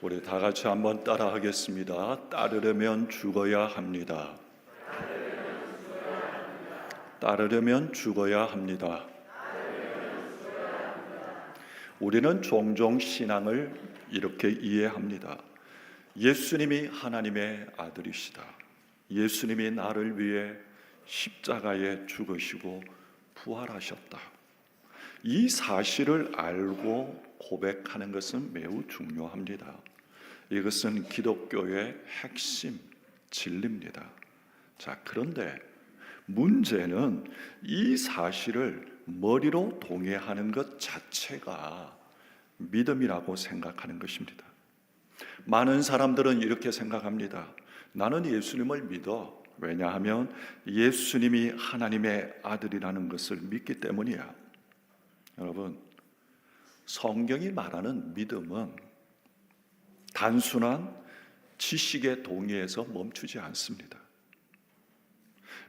우리 다 같이 한번 따라 하겠습니다. 따르려면 죽어야 합니다. 따르려면 죽어야 합니다. 우리는 종종 신앙을 이렇게 이해합니다. 예수님이 하나님의 아들이시다. 예수님이 나를 위해 십자가에 죽으시고 부활하셨다. 이 사실을 알고 고백하는 것은 매우 중요합니다. 이것은 기독교의 핵심 진리입니다. 자, 그런데 문제는 이 사실을 머리로 동의하는 것 자체가 믿음이라고 생각하는 것입니다. 많은 사람들은 이렇게 생각합니다. 나는 예수님을 믿어. 왜냐하면 예수님이 하나님의 아들이라는 것을 믿기 때문이야. 여러분, 성경이 말하는 믿음은 단순한 지식의 동의에서 멈추지 않습니다.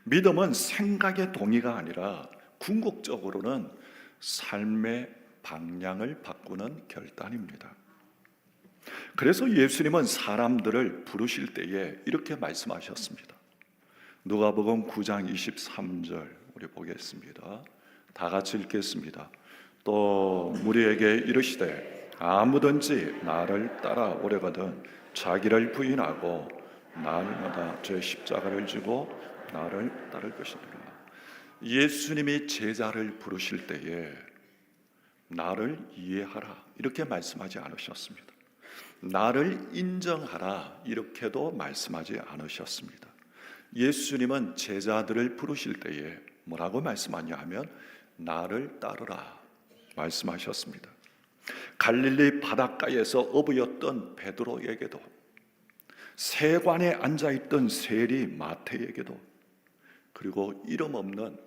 믿음은 생각의 동의가 아니라 궁극적으로는 삶의 방향을 바꾸는 결단입니다. 그래서 예수님은 사람들을 부르실 때에 이렇게 말씀하셨습니다. 누가복음 9장 23절 우리 보겠습니다. 다 같이 읽겠습니다. 또 무리에게 이르시되 아무든지 나를 따라오려거든 자기를 부인하고 날마다 제 십자가를 지고 나를 따를 것이니라. 예수님이 제자를 부르실 때에 나를 이해하라 이렇게 말씀하지 않으셨습니다. 나를 인정하라 이렇게도 말씀하지 않으셨습니다. 예수님은 제자들을 부르실 때에 뭐라고 말씀하냐 하면 나를 따르라 말씀하셨습니다. 갈릴리 바닷가에서 어부였던 베드로에게도, 세관에 앉아있던 세리 마태에게도, 그리고 이름 없는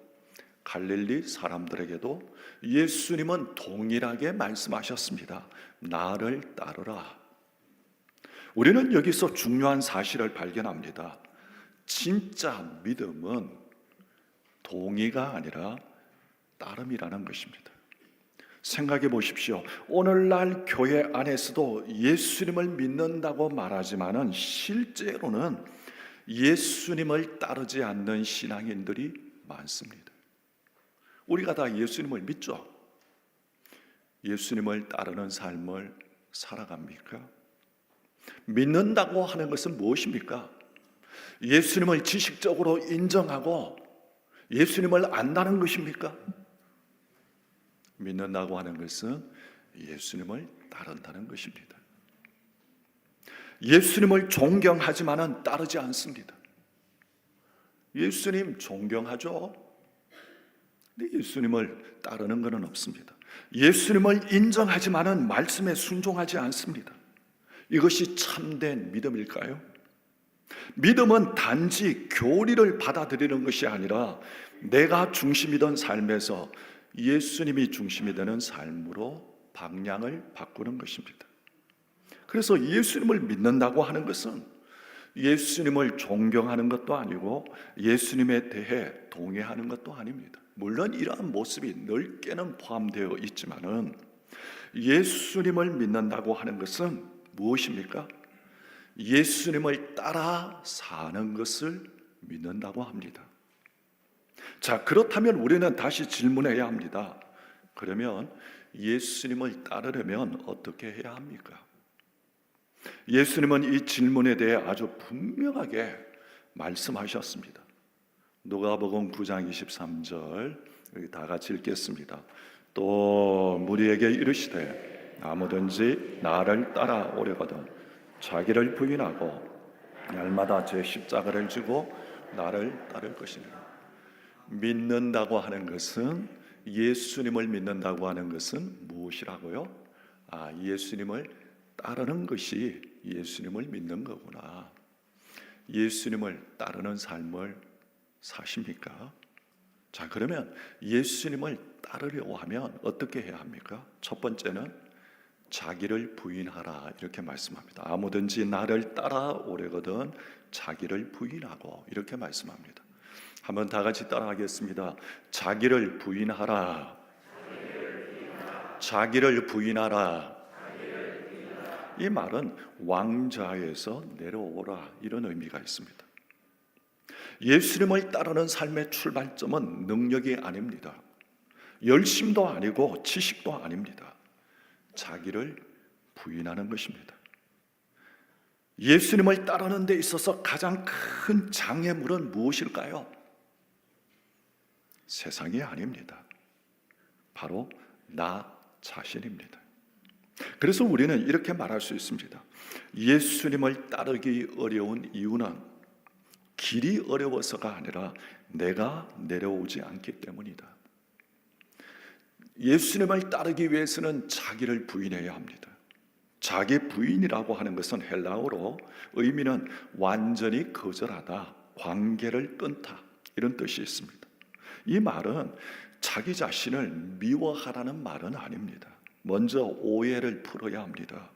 갈릴리 사람들에게도 예수님은 동일하게 말씀하셨습니다. 나를 따르라. 우리는 여기서 중요한 사실을 발견합니다. 진짜 믿음은 동의가 아니라 따름이라는 것입니다. 생각해 보십시오. 오늘날 교회 안에서도 예수님을 믿는다고 말하지만은 실제로는 예수님을 따르지 않는 신앙인들이 많습니다. 우리가 다 예수님을 믿죠? 예수님을 따르는 삶을 살아갑니까? 믿는다고 하는 것은 무엇입니까? 예수님을 지식적으로 인정하고 예수님을 안다는 것입니까? 믿는다고 하는 것은 예수님을 따른다는 것입니다. 예수님을 존경하지만은 따르지 않습니다. 예수님 존경하죠? 근데 예수님을 따르는 것은 없습니다. 예수님을 인정하지만은 말씀에 순종하지 않습니다. 이것이 참된 믿음일까요? 믿음은 단지 교리를 받아들이는 것이 아니라 내가 중심이던 삶에서 예수님이 중심이 되는 삶으로 방향을 바꾸는 것입니다. 그래서 예수님을 믿는다고 하는 것은 예수님을 존경하는 것도 아니고 예수님에 대해 동의하는 것도 아닙니다. 물론 이러한 모습이 넓게는 포함되어 있지만은 예수님을 믿는다고 하는 것은 무엇입니까? 예수님을 따라 사는 것을 믿는다고 합니다. 자, 그렇다면 우리는 다시 질문해야 합니다. 그러면 예수님을 따르려면 어떻게 해야 합니까? 예수님은 이 질문에 대해 아주 분명하게 말씀하셨습니다. 누가복음 9장 23절 여기 다 같이 읽겠습니다. 또 무리에게 이르시되 아무든지 나를 따라오려거든 자기를 부인하고 날마다 제 십자가를 지고 나를 따를 것이니라. 믿는다고 하는 것은, 예수님을 믿는다고 하는 것은 무엇이라고요? 예수님을 따르는 것이 예수님을 믿는 거구나. 예수님을 따르는 삶을 사십니까? 자, 그러면 예수님을 따르려고 하면 어떻게 해야 합니까? 첫 번째는 자기를 부인하라 이렇게 말씀합니다. 아무든지 나를 따라오려거든 자기를 부인하고 이렇게 말씀합니다. 한번 다 같이 따라하겠습니다. 자기를 부인하라. 자기를 부인하라. 이 말은 왕좌에서 내려오라 이런 의미가 있습니다. 예수님을 따르는 삶의 출발점은 능력이 아닙니다. 열심도 아니고 지식도 아닙니다. 자기를 부인하는 것입니다. 예수님을 따르는 데 있어서 가장 큰 장애물은 무엇일까요? 세상이 아닙니다. 바로 나 자신입니다. 그래서 우리는 이렇게 말할 수 있습니다. 예수님을 따르기 어려운 이유는 길이 어려워서가 아니라 내가 내려오지 않기 때문이다. 예수님을 따르기 위해서는 자기를 부인해야 합니다. 자기 부인이라고 하는 것은 헬라어로 의미는 완전히 거절하다, 관계를 끊다 이런 뜻이 있습니다. 이 말은 자기 자신을 미워하라는 말은 아닙니다. 먼저 오해를 풀어야 합니다.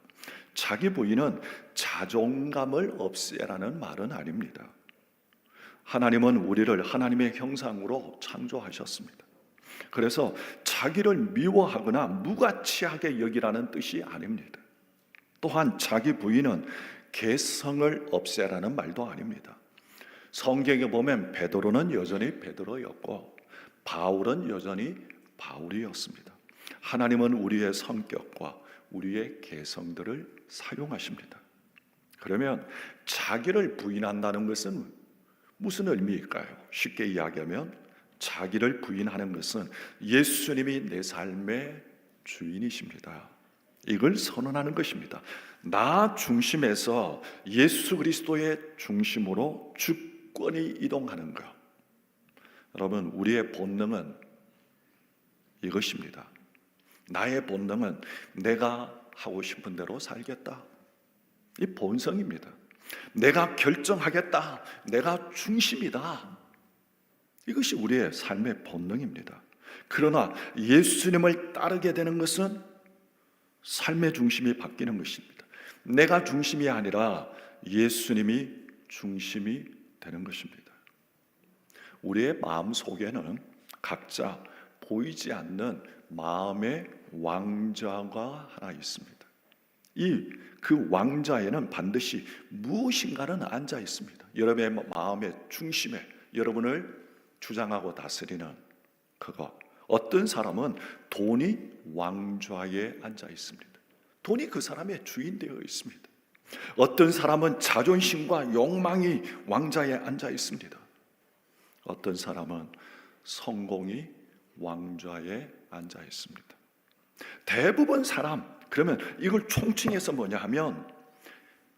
자기 부인은 자존감을 없애라는 말은 아닙니다. 하나님은 우리를 하나님의 형상으로 창조하셨습니다. 그래서 자기를 미워하거나 무가치하게 여기라는 뜻이 아닙니다. 또한 자기 부인은 개성을 없애라는 말도 아닙니다. 성경에 보면 베드로는 여전히 베드로였고 바울은 여전히 바울이었습니다. 하나님은 우리의 성격과 우리의 개성들을 사용하십니다. 그러면 자기를 부인한다는 것은 무슨 의미일까요? 쉽게 이야기하면 자기를 부인하는 것은 예수님이 내 삶의 주인이십니다. 이걸 선언하는 것입니다. 나 중심에서 예수 그리스도의 중심으로 주권이 이동하는 것. 여러분, 우리의 본능은 이것입니다. 나의 본능은 내가 하고 싶은 대로 살겠다. 이 본성입니다. 내가 결정하겠다. 내가 중심이다. 이것이 우리의 삶의 본능입니다. 그러나 예수님을 따르게 되는 것은 삶의 중심이 바뀌는 것입니다. 내가 중심이 아니라 예수님이 중심이 되는 것입니다. 우리의 마음 속에는 각자 보이지 않는 마음의 왕좌가 하나 있습니다. 그 왕좌에는 반드시 무엇인가는 앉아 있습니다. 여러분의 마음의 중심에 여러분을 주장하고 다스리는 그것. 어떤 사람은 돈이 왕좌에 앉아 있습니다. 돈이 그 사람의 주인 되어 있습니다. 어떤 사람은 자존심과 욕망이 왕좌에 앉아 있습니다. 어떤 사람은 성공이 왕좌에 앉아 있습니다. 대부분 사람, 그러면 이걸 총칭해서 뭐냐 하면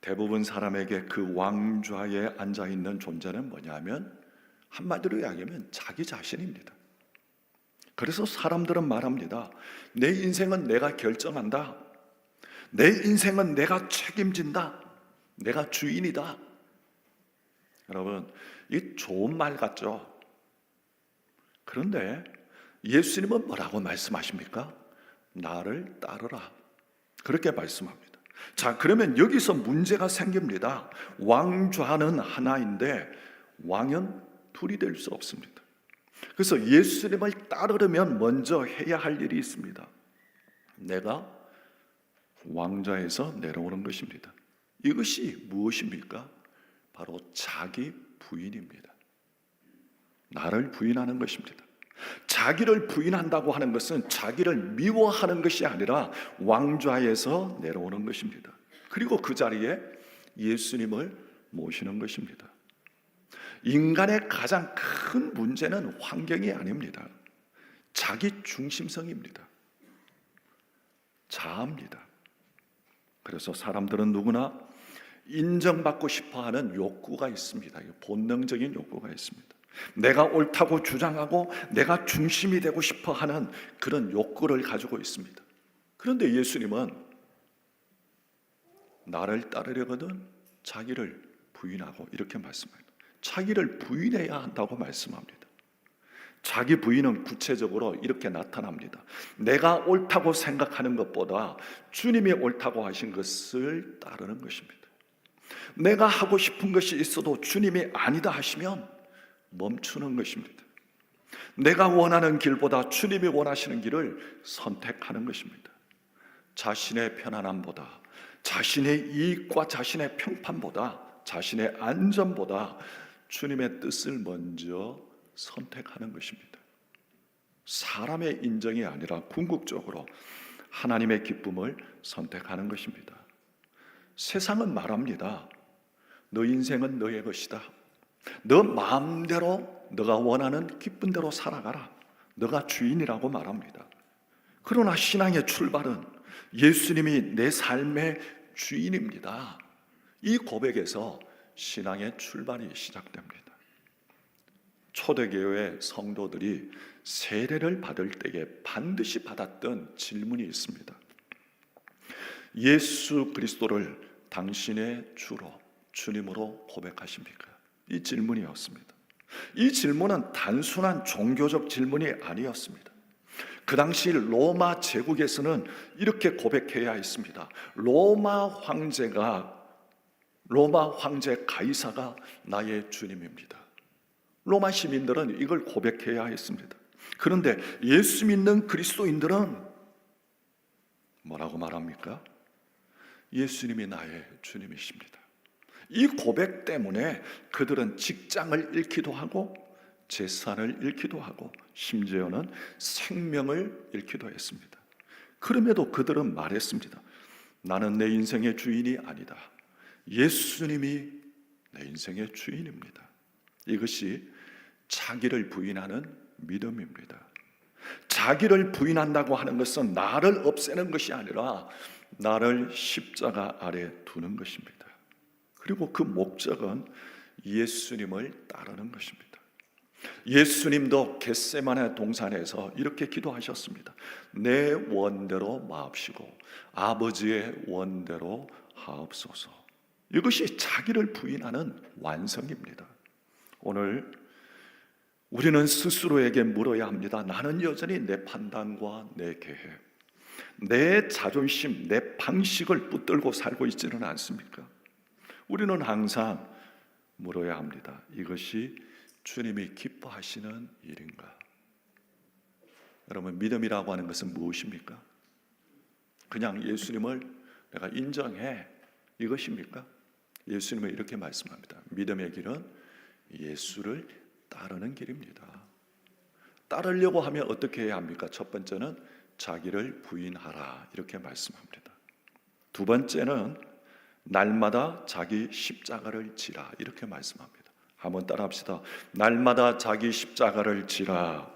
대부분 사람에게 그 왕좌에 앉아 있는 존재는 뭐냐 하면 한마디로 이야기하면 자기 자신입니다. 그래서 사람들은 말합니다. 내 인생은 내가 결정한다. 내 인생은 내가 책임진다. 내가 주인이다. 여러분, 이 좋은 말 같죠? 그런데 예수님은 뭐라고 말씀하십니까? 나를 따르라. 그렇게 말씀합니다. 자, 그러면 여기서 문제가 생깁니다. 왕좌는 하나인데 왕은 둘이 될 수 없습니다. 그래서 예수님을 따르려면 먼저 해야 할 일이 있습니다. 내가 왕좌에서 내려오는 것입니다. 이것이 무엇입니까? 바로 자기 부인입니다. 나를 부인하는 것입니다. 자기를 부인한다고 하는 것은 자기를 미워하는 것이 아니라 왕좌에서 내려오는 것입니다. 그리고 그 자리에 예수님을 모시는 것입니다. 인간의 가장 큰 문제는 환경이 아닙니다. 자기 중심성입니다. 자아입니다. 그래서 사람들은 누구나 인정받고 싶어하는 욕구가 있습니다. 본능적인 욕구가 있습니다. 내가 옳다고 주장하고 내가 중심이 되고 싶어하는 그런 욕구를 가지고 있습니다. 그런데 예수님은 나를 따르려거든 자기를 부인하고 이렇게 말씀합니다. 자기를 부인해야 한다고 말씀합니다. 자기 부인은 구체적으로 이렇게 나타납니다. 내가 옳다고 생각하는 것보다 주님이 옳다고 하신 것을 따르는 것입니다. 내가 하고 싶은 것이 있어도 주님이 아니다 하시면 멈추는 것입니다. 내가 원하는 길보다 주님이 원하시는 길을 선택하는 것입니다. 자신의 편안함보다 자신의 이익과 자신의 평판보다, 자신의 안전보다 주님의 뜻을 먼저 선택하는 것입니다. 사람의 인정이 아니라 궁극적으로 하나님의 기쁨을 선택하는 것입니다. 세상은 말합니다. 너 인생은 너의 것이다. 너 마음대로 너가 원하는 기쁜 대로 살아가라. 너가 주인이라고 말합니다. 그러나 신앙의 출발은 예수님이 내 삶의 주인입니다. 이 고백에서 신앙의 출발이 시작됩니다. 초대교회 성도들이 세례를 받을 때에 반드시 받았던 질문이 있습니다. 예수 그리스도를 당신의 주로, 주님으로 고백하십니까? 이 질문이었습니다. 이 질문은 단순한 종교적 질문이 아니었습니다. 그 당시 로마 제국에서는 이렇게 고백해야 했습니다. 로마 황제 가이사가 나의 주님입니다. 로마 시민들은 이걸 고백해야 했습니다. 그런데 예수 믿는 그리스도인들은 뭐라고 말합니까? 예수님이 나의 주님이십니다. 이 고백 때문에 그들은 직장을 잃기도 하고 재산을 잃기도 하고 심지어는 생명을 잃기도 했습니다. 그럼에도 그들은 말했습니다. 나는 내 인생의 주인이 아니다. 예수님이 내 인생의 주인입니다. 이것이 자기를 부인하는 믿음입니다. 자기를 부인한다고 하는 것은 나를 없애는 것이 아니라 나를 십자가 아래 두는 것입니다. 그리고 그 목적은 예수님을 따르는 것입니다. 예수님도 겟세마네 동산에서 이렇게 기도하셨습니다. 내 원대로 마옵시고 아버지의 원대로 하옵소서. 이것이 자기를 부인하는 완성입니다. 오늘 우리는 스스로에게 물어야 합니다. 나는 여전히 내 판단과 내 계획, 내 자존심, 내 방식을 붙들고 살고 있지는 않습니까? 우리는 항상 물어야 합니다. 이것이 주님이 기뻐하시는 일인가? 여러분, 믿음이라고 하는 것은 무엇입니까? 그냥 예수님을 내가 인정해, 이것입니까? 예수님은 이렇게 말씀합니다. 믿음의 길은 예수를 따르는 길입니다. 따르려고 하면 어떻게 해야 합니까? 첫 번째는 자기를 부인하라, 이렇게 말씀합니다. 두 번째는 날마다 자기 십자가를 지라, 이렇게 말씀합니다. 한번 따라 합시다. 날마다 자기 십자가를 지라.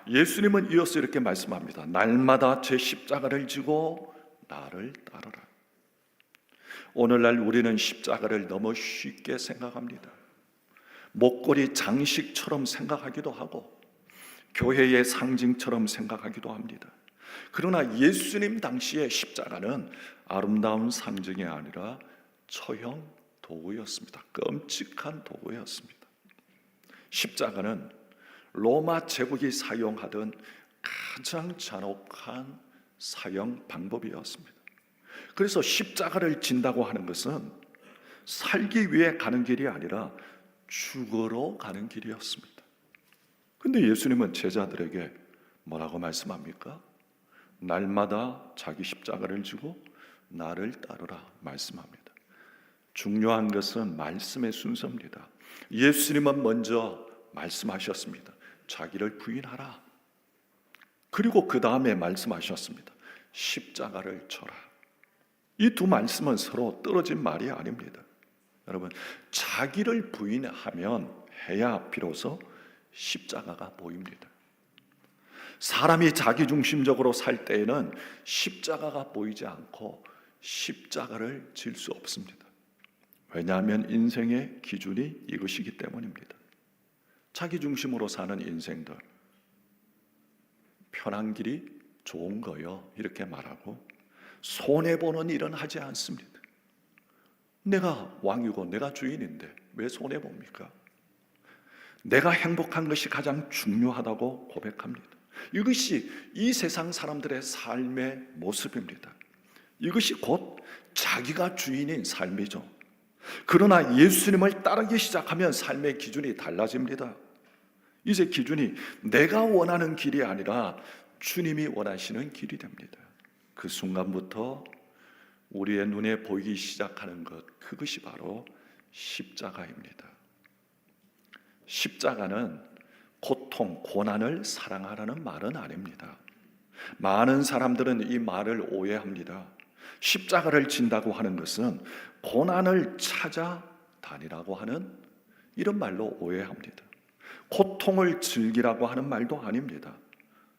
예수님은 이어서 이렇게 말씀합니다. 날마다 제 십자가를 지고 나를 따르라. 오늘날 우리는 십자가를 너무 쉽게 생각합니다. 목걸이 장식처럼 생각하기도 하고 교회의 상징처럼 생각하기도 합니다. 그러나 예수님 당시의 십자가는 아름다운 상징이 아니라 처형 도구였습니다. 끔찍한 도구였습니다. 십자가는 로마 제국이 사용하던 가장 잔혹한 사형 방법이었습니다. 그래서 십자가를 진다고 하는 것은 살기 위해 가는 길이 아니라 죽으러 가는 길이었습니다. 근데 예수님은 제자들에게 뭐라고 말씀합니까? 날마다 자기 십자가를 지고 나를 따르라 말씀합니다. 중요한 것은 말씀의 순서입니다. 예수님은 먼저 말씀하셨습니다. 자기를 부인하라. 그리고 그 다음에 말씀하셨습니다. 십자가를 져라. 이 두 말씀은 서로 떨어진 말이 아닙니다. 여러분, 자기를 부인하면 해야 비로소 십자가가 보입니다. 사람이 자기중심적으로 살 때에는 십자가가 보이지 않고 십자가를 질 수 없습니다. 왜냐하면 인생의 기준이 이것이기 때문입니다. 자기중심으로 사는 인생들, 편한 길이 좋은 거요, 이렇게 말하고 손해보는 일은 하지 않습니다. 내가 왕이고 내가 주인인데 왜 손해봅니까? 내가 행복한 것이 가장 중요하다고 고백합니다. 이것이 이 세상 사람들의 삶의 모습입니다. 이것이 곧 자기가 주인인 삶이죠. 그러나 예수님을 따르기 시작하면 삶의 기준이 달라집니다. 이제 기준이 내가 원하는 길이 아니라 주님이 원하시는 길이 됩니다. 그 순간부터 우리의 눈에 보이기 시작하는 것, 그것이 바로 십자가입니다. 십자가는 고통, 고난을 사랑하라는 말은 아닙니다. 많은 사람들은 이 말을 오해합니다. 십자가를 진다고 하는 것은 고난을 찾아다니라고 하는 이런 말로 오해합니다. 고통을 즐기라고 하는 말도 아닙니다.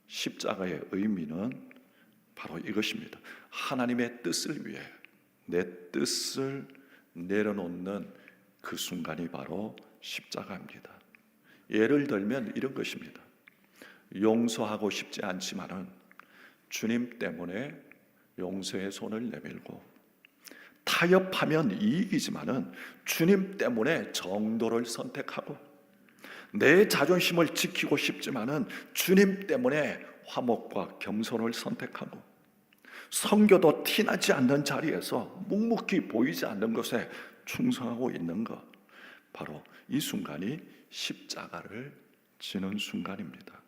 십자가의 의미는 바로 이것입니다. 하나님의 뜻을 위해 내 뜻을 내려놓는 그 순간이 바로 십자가입니다. 예를 들면 이런 것입니다. 용서하고 싶지 않지만은 주님 때문에 용서의 손을 내밀고, 타협하면 이익이지만은 주님 때문에 정도를 선택하고, 내 자존심을 지키고 싶지만은 주님 때문에 화목과 겸손을 선택하고, 성교도 티나지 않는 자리에서 묵묵히 보이지 않는 것에 충성하고 있는 것, 바로 이 순간이 십자가를 지는 순간입니다.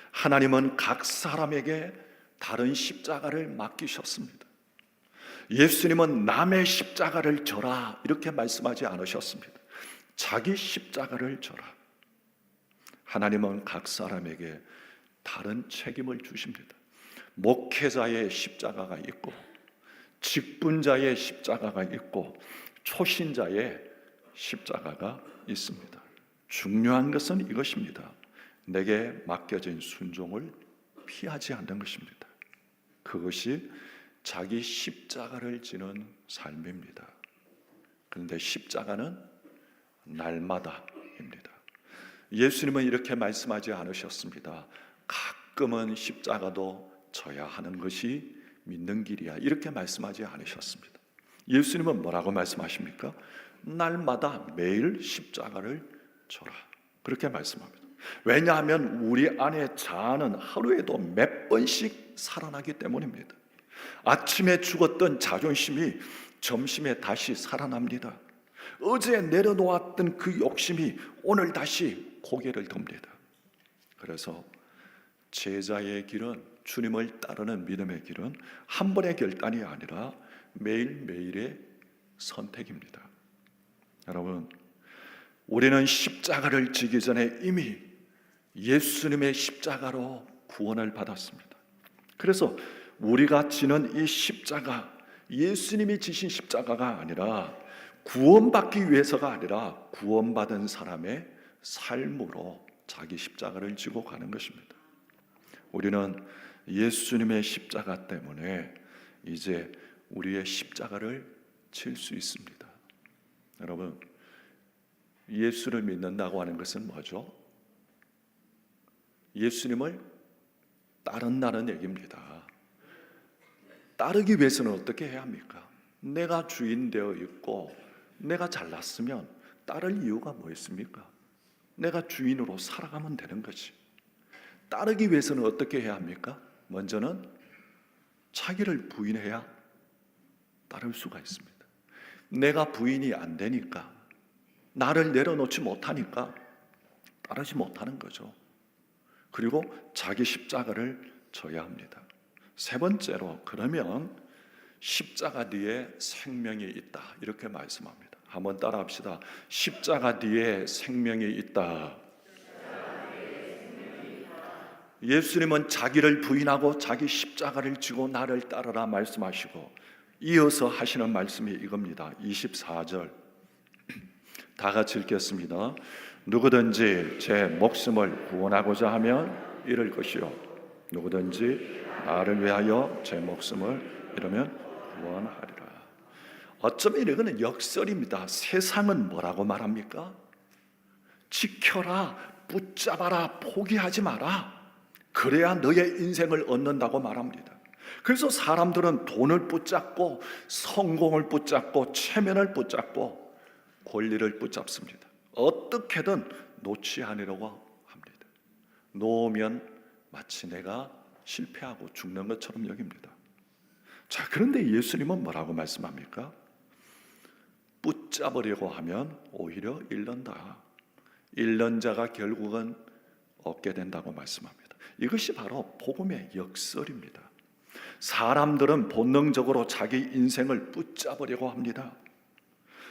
하나님은 각 사람에게 다른 십자가를 맡기셨습니다. 예수님은 남의 십자가를 져라 이렇게 말씀하지 않으셨습니다. 자기 십자가를 져라. 하나님은 각 사람에게 다른 책임을 주십니다. 목회자의 십자가가 있고, 직분자의 십자가가 있고, 초신자의 십자가가 있습니다. 중요한 것은 이것입니다. 내게 맡겨진 순종을 피하지 않는 것입니다. 그것이 자기 십자가를 지는 삶입니다. 그런데 십자가는 날마다입니다. 예수님은 이렇게 말씀하지 않으셨습니다. 가끔은 십자가도 져야 하는 것이 믿는 길이야, 이렇게 말씀하지 않으셨습니다. 예수님은 뭐라고 말씀하십니까? 날마다 매일 십자가를 져라, 그렇게 말씀합니다. 왜냐하면 우리 안에 자아는 하루에도 몇 번씩 살아나기 때문입니다. 아침에 죽었던 자존심이 점심에 다시 살아납니다. 어제 내려놓았던 그 욕심이 오늘 다시 고개를 듭니다. 그래서 제자의 길은, 주님을 따르는 믿음의 길은 한 번의 결단이 아니라 매일매일의 선택입니다. 여러분, 우리는 십자가를 지기 전에 이미 예수님의 십자가로 구원을 받았습니다. 그래서 우리가 지는 이 십자가, 예수님이 지신 십자가가 아니라, 구원받기 위해서가 아니라 구원받은 사람의 삶으로 자기 십자가를 지고 가는 것입니다. 우리는 예수님의 십자가 때문에 이제 우리의 십자가를 칠 수 있습니다. 여러분, 예수를 믿는다고 하는 것은 뭐죠? 예수님을 따른다는 얘기입니다. 따르기 위해서는 어떻게 해야 합니까? 내가 주인 되어 있고 내가 잘났으면 따를 이유가 뭐 있습니까? 내가 주인으로 살아가면 되는 거지. 따르기 위해서는 어떻게 해야 합니까? 먼저는 자기를 부인해야 따를 수가 있습니다. 내가 부인이 안 되니까, 나를 내려놓지 못하니까 따르지 못하는 거죠. 그리고 자기 십자가를 져야 합니다. 세 번째로, 그러면 십자가 뒤에 생명이 있다, 이렇게 말씀합니다. 한번 따라 합시다. 십자가 뒤에 생명이 있다. 예수님은 자기를 부인하고 자기 십자가를 지고 나를 따르라 말씀하시고, 이어서 하시는 말씀이 이겁니다. 24절 다 같이 읽겠습니다. 누구든지 제 목숨을 구원하고자 하면 잃을 것이요, 누구든지 나를 위하여 제 목숨을 잃으면 구원하리라. 어쩌면 이거는 역설입니다. 세상은 뭐라고 말합니까? 지켜라, 붙잡아라, 포기하지 마라, 그래야 너의 인생을 얻는다고 말합니다. 그래서 사람들은 돈을 붙잡고, 성공을 붙잡고, 체면을 붙잡고, 권리를 붙잡습니다. 어떻게든 놓지 않으려고 합니다. 놓으면 마치 내가 실패하고 죽는 것처럼 여깁니다. 자, 그런데 예수님은 뭐라고 말씀합니까? 붙잡으려고 하면 오히려 잃는다. 잃는 자가 결국은 얻게 된다고 말씀합니다. 이것이 바로 복음의 역설입니다. 사람들은 본능적으로 자기 인생을 붙잡으려고 합니다.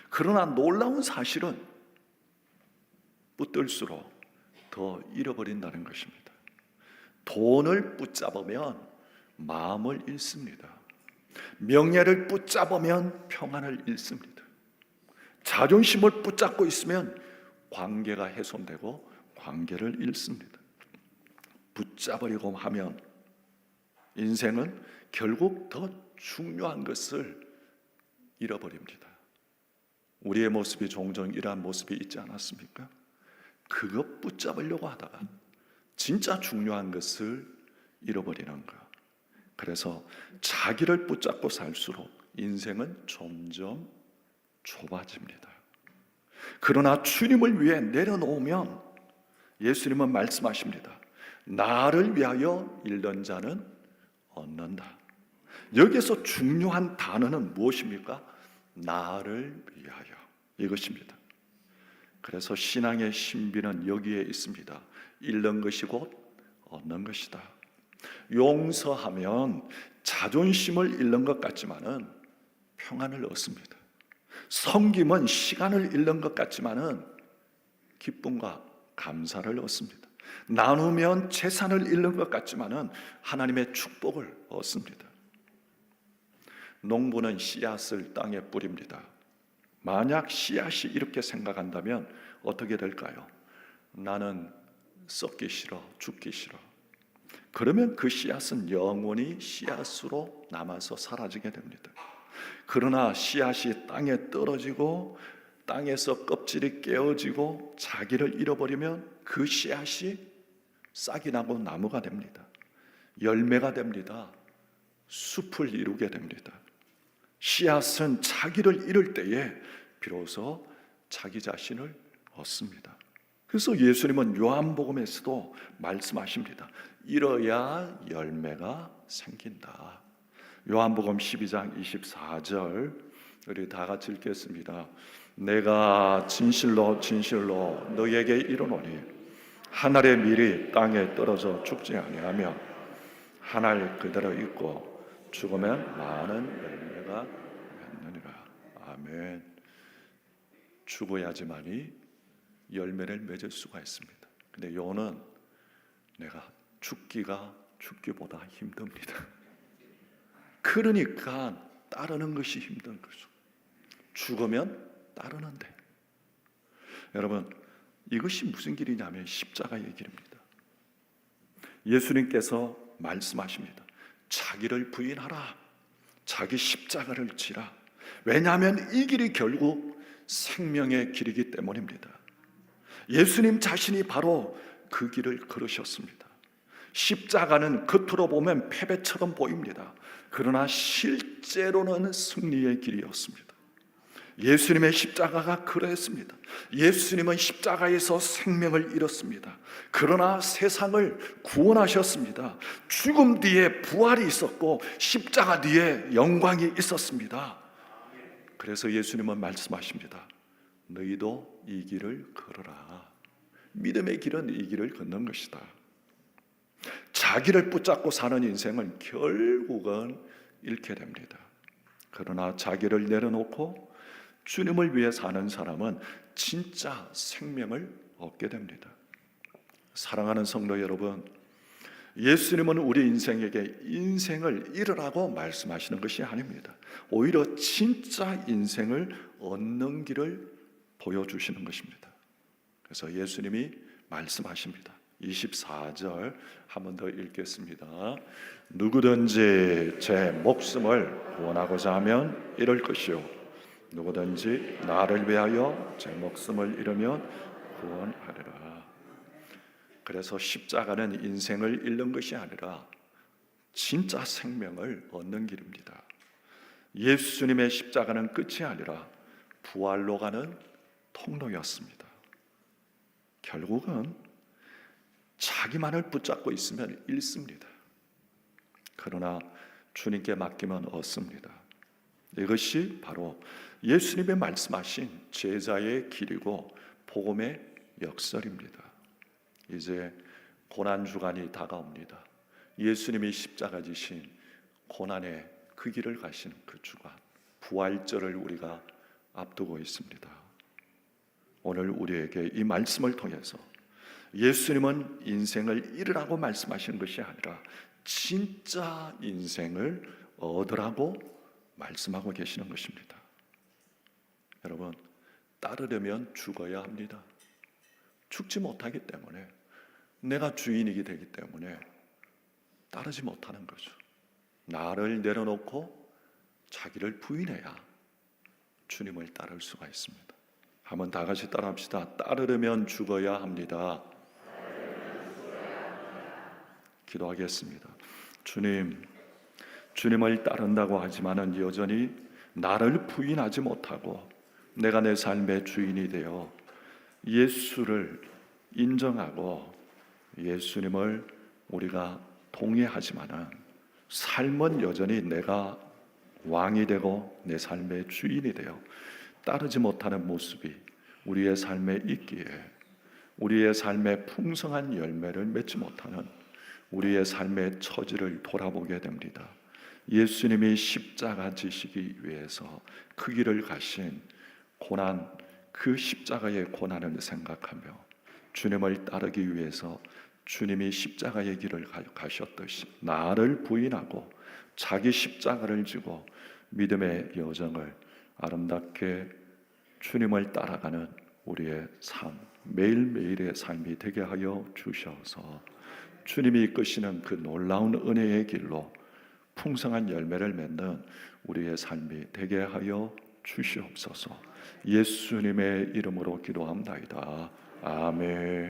그러나 놀라운 사실은 붙들수록 더 잃어버린다는 것입니다. 돈을 붙잡으면 마음을 잃습니다. 명예를 붙잡으면 평안을 잃습니다. 자존심을 붙잡고 있으면 관계가 훼손되고 관계를 잃습니다. 붙잡으려고 하면 인생은 결국 더 중요한 것을 잃어버립니다. 우리의 모습이 종종 이러한 모습이 있지 않았습니까? 그것 붙잡으려고 하다가 진짜 중요한 것을 잃어버리는 것. 그래서 자기를 붙잡고 살수록 인생은 점점 좁아집니다. 그러나 주님을 위해 내려놓으면 예수님은 말씀하십니다. 나를 위하여 잃는 자는 얻는다. 여기서 중요한 단어는 무엇입니까? 나를 위하여, 이것입니다. 그래서 신앙의 신비는 여기에 있습니다. 잃는 것이 곧 얻는 것이다. 용서하면 자존심을 잃는 것 같지만은 평안을 얻습니다. 섬김은 시간을 잃는 것 같지만은 기쁨과 감사를 얻습니다. 나누면 재산을 잃는 것 같지만은 하나님의 축복을 얻습니다. 농부는 씨앗을 땅에 뿌립니다. 만약 씨앗이 이렇게 생각한다면 어떻게 될까요? 나는 썩기 싫어, 죽기 싫어. 그러면 그 씨앗은 영원히 씨앗으로 남아서 사라지게 됩니다. 그러나 씨앗이 땅에 떨어지고 땅에서 껍질이 깨어지고 자기를 잃어버리면 그 씨앗이 싹이 나고 나무가 됩니다. 열매가 됩니다. 숲을 이루게 됩니다. 씨앗은 자기를 잃을 때에 비로소 자기 자신을 얻습니다. 그래서 예수님은 요한복음에서도 말씀하십니다. 잃어야 열매가 생긴다. 요한복음 12장 24절 우리 다 같이 읽겠습니다. 내가 진실로 진실로 너에게 이르노니 한 알의 밀이 땅에 떨어져 죽지 아니하며 한 알 그대로 있고 죽으면 많은 열매가 맺느니라. 아멘. 죽어야지만이 열매를 맺을 수가 있습니다. 근데 요는 내가 죽기보다 힘듭니다. 그러니까 따르는 것이 힘든 거죠. 죽으면 따르는데. 여러분, 이것이 무슨 길이냐면 십자가의 길입니다. 예수님께서 말씀하십니다. 자기를 부인하라. 자기 십자가를 지라. 왜냐하면 이 길이 결국 생명의 길이기 때문입니다. 예수님 자신이 바로 그 길을 걸으셨습니다. 십자가는 겉으로 보면 패배처럼 보입니다. 그러나 실제로는 승리의 길이었습니다. 예수님의 십자가가 그랬습니다. 예수님은 십자가에서 생명을 잃었습니다. 그러나 세상을 구원하셨습니다. 죽음 뒤에 부활이 있었고 십자가 뒤에 영광이 있었습니다. 그래서 예수님은 말씀하십니다. 너희도 이 길을 걸어라. 믿음의 길은 이 길을 걷는 것이다. 자기를 붙잡고 사는 인생은 결국은 잃게 됩니다. 그러나 자기를 내려놓고 주님을 위해 사는 사람은 진짜 생명을 얻게 됩니다. 사랑하는 성도 여러분, 예수님은 우리 인생에게 인생을 잃으라고 말씀하시는 것이 아닙니다. 오히려 진짜 인생을 얻는 길을 보여주시는 것입니다. 그래서 예수님이 말씀하십니다. 24절 한 번 더 읽겠습니다. 누구든지 제 목숨을 구원하고자 하면 잃을 것이요 누구든지 나를 위하여 제 목숨을 잃으면 구원하리라. 그래서 십자가는 인생을 잃는 것이 아니라 진짜 생명을 얻는 길입니다. 예수님의 십자가는 끝이 아니라 부활로 가는 통로였습니다. 결국은 자기만을 붙잡고 있으면 잃습니다. 그러나 주님께 맡기면 얻습니다. 이것이 바로 예수님의 말씀하신 제자의 길이고 복음의 역설입니다. 이제 고난주간이 다가옵니다. 예수님이 십자가 지신 고난의 그 길을 가시는 그 주간 부활절을 우리가 앞두고 있습니다. 오늘 우리에게 이 말씀을 통해서 예수님은 인생을 잃으라고 말씀하시는 것이 아니라 진짜 인생을 얻으라고 말씀하고 계시는 것입니다. 여러분, 따르려면 죽어야 합니다. 죽지 못하기 때문에, 내가 주인이게 되기 때문에 따르지 못하는 거죠. 나를 내려놓고 자기를 부인해야 주님을 따를 수가 있습니다. 한번 다 같이 따라합시다. 따르려면 죽어야 합니다. 기도하겠습니다. 주님을 따른다고 하지만은 여전히 나를 부인하지 못하고 내가 내 삶의 주인이 되어 예수를 인정하고 예수님을 우리가 동의하지만은 삶은 여전히 내가 왕이 되고 내 삶의 주인이 되어 따르지 못하는 모습이 우리의 삶에 있기에 우리의 삶의 풍성한 열매를 맺지 못하는 우리의 삶의 처지를 돌아보게 됩니다. 예수님이 십자가 지시기 위해서 그 길을 가신 고난, 그 십자가의 고난을 생각하며 주님을 따르기 위해서 주님이 십자가의 길을 가셨듯이 나를 부인하고 자기 십자가를 지고 믿음의 여정을 아름답게 주님을 따라가는 우리의 삶, 매일매일의 삶이 되게 하여 주셔서 주님이 이끄시는 그 놀라운 은혜의 길로 풍성한 열매를 맺는 우리의 삶이 되게 하여 주시옵소서. 예수님의 이름으로 기도합니다. 아멘.